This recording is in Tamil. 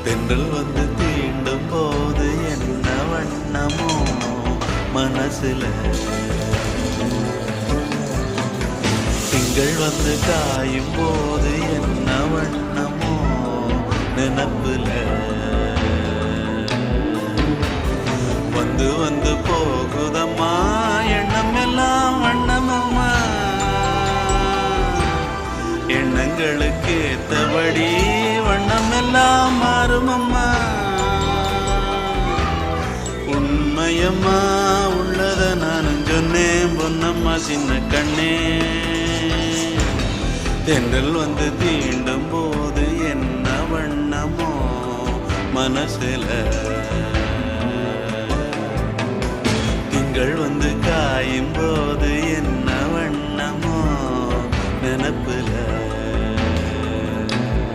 தென்றல் வந்து தீண்டும் போது என்ன வண்ணமோ மனசுல, திங்கள் வந்து காயும் போது என்ன வண்ணமோ நினப்புல, வந்து வந்து போகுதம்மா எண்ணம் எல்லாம் வண்ணமம்மா, எண்ணங்களுக்கு ஏத்தபடி வண்ணம் எல்லாம் மாறுமம்மா. உண்மையம்மா உள்ளத நானும் சொன்னேன் பொன்னம்மா சின்ன கண்ணே, தென்றல் வந்து தீண்டும் போது என்ன வண்ணமோ மனசுல, திங்கள் வந்து காயும் போது